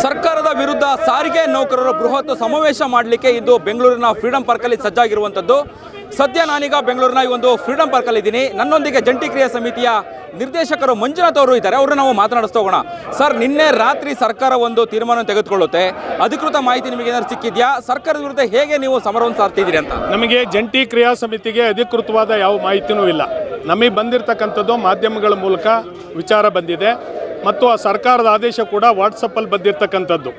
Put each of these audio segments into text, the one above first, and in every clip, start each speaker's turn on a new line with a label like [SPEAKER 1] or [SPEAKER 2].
[SPEAKER 1] ಸರ್ಕಾರದ ವಿರುದ್ಧ ಸಾರಿಗೆ ನೌಕರರು ಬೃಹತ್ ಸಮಾವೇಶ ಮಾಡಲಿಕ್ಕೆ ಇಂದು ಬೆಂಗಳೂರಿನ ಫ್ರೀಡಂ ಪಾರ್ಕಲ್ಲಿ ಸಜ್ಜಾಗಿರುವಂಥದ್ದು. ಸದ್ಯ ನಾನೀಗ ಬೆಂಗಳೂರಿನ ಈ ಒಂದು ಫ್ರೀಡಂ ಪಾರ್ಕಲ್ಲಿ ಇದ್ದೀನಿ. ನನ್ನೊಂದಿಗೆ ಜಂಟಿ ಕ್ರಿಯಾ ಸಮಿತಿಯ ನಿರ್ದೇಶಕರು ಮಂಜುನಾಥ್ ಅವರು ಇದ್ದಾರೆ. ಅವ್ರನ್ನ ನಾವು ಮಾತನಾಡಿಸ್ತೋಗೋಣ. ಸರ್, ನಿನ್ನೆ ರಾತ್ರಿ ಸರ್ಕಾರ ಒಂದು ತೀರ್ಮಾನ ತೆಗೆದುಕೊಳ್ಳುತ್ತೆ, ಅಧಿಕೃತ ಮಾಹಿತಿ ನಿಮಗೆ ಏನಾದ್ರು ಸಿಕ್ಕಿದೆಯಾ? ಸರ್ಕಾರದ ವಿರುದ್ಧ ಹೇಗೆ ನೀವು ಸಮರವನ್ನು ಸಾರ್ತಿದ್ದೀರಿ ಅಂತ?
[SPEAKER 2] ನಮಗೆ ಜಂಟಿ ಕ್ರಿಯಾ ಸಮಿತಿಗೆ ಅಧಿಕೃತವಾದ ಯಾವ ಮಾಹಿತಿನೂ ಇಲ್ಲ. ನಮಗೆ ಬಂದಿರತಕ್ಕಂಥದ್ದು ಮಾಧ್ಯಮಗಳ ಮೂಲಕ ವಿಚಾರ ಬಂದಿದೆ ಮತ್ತು ಆ ಸರ್ಕಾರದ ಆದೇಶ ಕೂಡ ವಾಟ್ಸಪ್ಪಲ್ಲಿ ಬಂದಿರತಕ್ಕಂಥದ್ದು.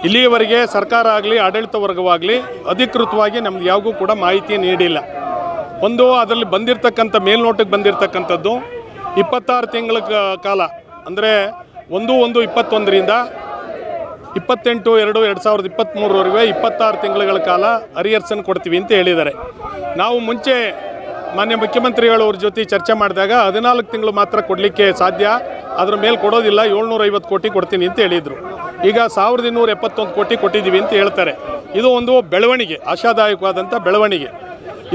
[SPEAKER 2] ಇಲ್ಲಿಯವರೆಗೆ ಸರ್ಕಾರ ಆಗಲಿ ಆಡಳಿತ ವರ್ಗವಾಗಲಿ ಅಧಿಕೃತವಾಗಿ ನಮ್ಗೆ ಯಾವಾಗೂ ಕೂಡ ಮಾಹಿತಿ ನೀಡಿಲ್ಲ. ಒಂದು ಅದರಲ್ಲಿ ಬಂದಿರತಕ್ಕಂಥ ಮೇಲ್ನೋಟಕ್ಕೆ ಬಂದಿರತಕ್ಕಂಥದ್ದು 26 ತಿಂಗಳ ಕಾಲ, ಅಂದರೆ 1/1/21ರಿಂದ 28/2/2023ವರೆಗೆ 26 ತಿಂಗಳ ಕಾಲ ಅರಿಯರ್ಸನ್ನು ಕೊಡ್ತೀವಿ ಅಂತ ಹೇಳಿದ್ದಾರೆ. ನಾವು ಮುಂಚೆ ಮಾನ್ಯ ಮುಖ್ಯಮಂತ್ರಿಗಳವ್ರ ಜೊತೆ ಚರ್ಚೆ ಮಾಡಿದಾಗ 14 ತಿಂಗಳು ಮಾತ್ರ ಕೊಡಲಿಕ್ಕೆ ಸಾಧ್ಯ, ಅದ್ರ ಮೇಲೆ ಕೊಡೋದಿಲ್ಲ, 750 ಕೋಟಿ ಕೊಡ್ತೀನಿ ಅಂತ ಹೇಳಿದರು. ಈಗ 1271 ಕೋಟಿ ಕೊಟ್ಟಿದ್ದೀವಿ ಅಂತ ಹೇಳ್ತಾರೆ. ಇದು ಒಂದು ಬೆಳವಣಿಗೆ, ಆಶಾದಾಯಕವಾದಂಥ ಬೆಳವಣಿಗೆ.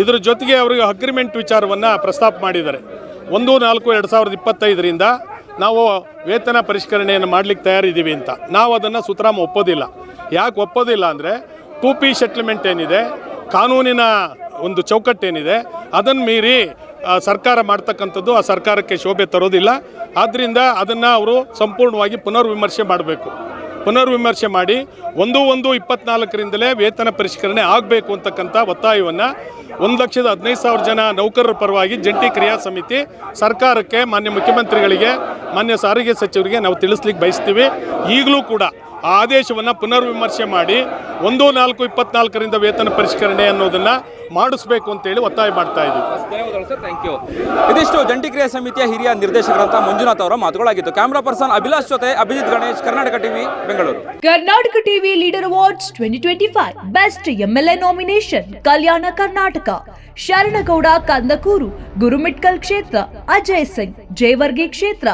[SPEAKER 2] ಇದರ ಜೊತೆಗೆ ಅವರಿಗೆ ಅಗ್ರಿಮೆಂಟ್ ವಿಚಾರವನ್ನು ಪ್ರಸ್ತಾಪ ಮಾಡಿದ್ದಾರೆ. 1/4/2025ರಿಂದ ನಾವು ವೇತನ ಪರಿಷ್ಕರಣೆಯನ್ನು ಮಾಡಲಿಕ್ಕೆ ತಯಾರಿದ್ದೀವಿ ಅಂತ. ನಾವು ಅದನ್ನು ಸುತರಾಮ್ ಒಪ್ಪೋದಿಲ್ಲ. ಯಾಕೆ ಒಪ್ಪೋದಿಲ್ಲ ಅಂದರೆ 2P ಸೆಟ್ಲ್ಮೆಂಟ್ ಏನಿದೆ, ಕಾನೂನಿನ ಒಂದು ಚೌಕಟ್ಟೇನಿದೆ, ಅದನ್ನು ಮೀರಿ ಸರ್ಕಾರ ಮಾಡ್ತಕ್ಕಂಥದ್ದು ಆ ಸರ್ಕಾರಕ್ಕೆ ಶೋಭೆ ತರೋದಿಲ್ಲ. ಆದ್ದರಿಂದ ಅದನ್ನು ಅವರು ಸಂಪೂರ್ಣವಾಗಿ ಪುನರ್ವಿಮರ್ಶೆ ಮಾಡಬೇಕು. ಪುನರ್ವಿಮರ್ಶೆ ಮಾಡಿ 1/1/24ರಿಂದಲೇ ವೇತನ ಪರಿಷ್ಕರಣೆ ಆಗಬೇಕು ಅಂತಕ್ಕಂಥ ಒತ್ತಾಯವನ್ನು 1,15,000 ಜನ ನೌಕರರ ಪರವಾಗಿ ಜಂಟಿ ಕ್ರಿಯಾ ಸಮಿತಿ ಸರ್ಕಾರಕ್ಕೆ, ಮಾನ್ಯ ಮುಖ್ಯಮಂತ್ರಿಗಳಿಗೆ, ಮಾನ್ಯ ಸಾರಿಗೆ ಸಚಿವರಿಗೆ ನಾವು ತಿಳಿಸ್ಲಿಕ್ಕೆ ಬಯಸ್ತೀವಿ. ಈಗಲೂ ಕೂಡ ಆ ಆದೇಶವನ್ನು ಪುನರ್ವಿಮರ್ಶೆ ಮಾಡಿ 1/4/24ರಿಂದ ವೇತನ ಪರಿಷ್ಕರಣೆ ಅನ್ನೋದನ್ನು ಮಾಡಿಸ್ಬೇಕು ಅಂತೇಳಿ ಒತ್ತಾಯ ಮಾಡ್ತಾ ಇದ್ದೀವಿ.
[SPEAKER 1] ಧನ್ಯವಾದಗಳು ಸರ್, ಥ್ಯಾಂಕ್ ಯು. ಇದಿಷ್ಟು ಜಂಟಿ ಕ್ರಿಯಾ ಸಮಿತಿಯ ಹಿರಿಯ ನಿರ್ದೇಶಕರಂತ ಮಂಜುನಾಥ್ ಅವರ ಮಾತುಗಳಾಗಿತ್ತು. ಕ್ಯಾಮ್ರಾ ಪರ್ಸನ್ ಅಭಿಲಾಷ್ ಜೊತೆ Abhijit Ganesh, Karnataka TV, Bengaluru.
[SPEAKER 3] Karnataka TV leader awards 2025 best MLA nomination Kalyana Karnataka. Sharanagouda Kandakur, Gurumitkal ಕ್ಷೇತ್ರ, ಅಜಯ್ ಸಿಂಗ್, ಜೇವರ್ಗಿ ಕ್ಷೇತ್ರ,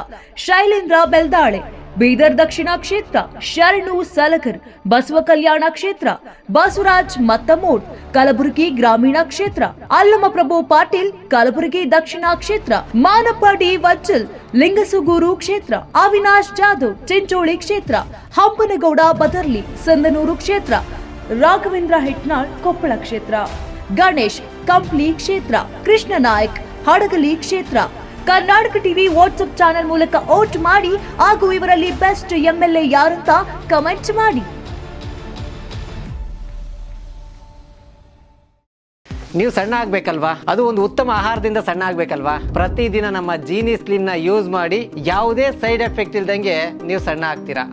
[SPEAKER 3] ಶೈಲೇಂದ್ರ ಬೆಲ್ದಾಳೆ, ಬೀದರ್ ದಕ್ಷಿಣ ಕ್ಷೇತ್ರ, ಶರಣು ಸಲಗರ್, ಬಸವ ಕಲ್ಯಾಣ ಕ್ಷೇತ್ರ, ಬಸವರಾಜ್ ಮತ್ತಮೋಡ್, ಕಲಬುರಗಿ ಗ್ರಾಮೀಣ ಕ್ಷೇತ್ರ, ಅಲ್ಲಮಪ್ರಭು ಪಾಟೀಲ್, ಕಲಬುರಗಿ ದಕ್ಷಿಣ ಕ್ಷೇತ್ರ, ಮಾನಪ್ಪ ಡಿ ವಜ್ಜಲ್, ಲಿಂಗಸುಗೂರು ಕ್ಷೇತ್ರ, ಅವಿನಾಶ್ ಜಾಧವ್, ಚಿಂಚೋಳಿ ಕ್ಷೇತ್ರ, ಹಂಪನಗೌಡ ಬದರ್ಲಿ, ಸಂದನೂರು ಕ್ಷೇತ್ರ, ರಾಘವೇಂದ್ರ ಹಿಟ್ನಾಳ್, ಕೊಪ್ಪಳ ಕ್ಷೇತ್ರ, ಗಣೇಶ್ ಕಂಪ್ಲಿ ಕ್ಷೇತ್ರ, ಕೃಷ್ಣ ನಾಯಕ್, ಹಡಗಲಿ ಕ್ಷೇತ್ರ. ಕರ್ನಾಟಕ ಟಿವಿ ವಾಟ್ಸ್ಆಪ್ ಚಾನೆಲ್ ಮೂಲಕ ವೋಟ್ ಮಾಡಿ ಹಾಗೂ ಇವರಲ್ಲಿ ಬೆಸ್ಟ್ MLA ಯಾರಂತ ಕಮೆಂಟ್ ಮಾಡಿ.
[SPEAKER 4] ನೀವು ಸಣ್ಣ ಆಗ್ಬೇಕಲ್ವಾ? ಅದು ಒಂದು ಉತ್ತಮ ಆಹಾರದಿಂದ ಸಣ್ಣ ಆಗ್ಬೇಕಲ್ವಾ? ಪ್ರತಿದಿನ ನಮ್ಮ ಜೀನಿ ಸ್ಲಿಮ್ ನ ಯೂಸ್ ಮಾಡಿ ಯಾವುದೇ ಸೈಡ್ ಎಫೆಕ್ಟ್ ಇಲ್ದಂಗೆ ನೀವು ಸಣ್ಣ ಆಗ್ತೀರಾ.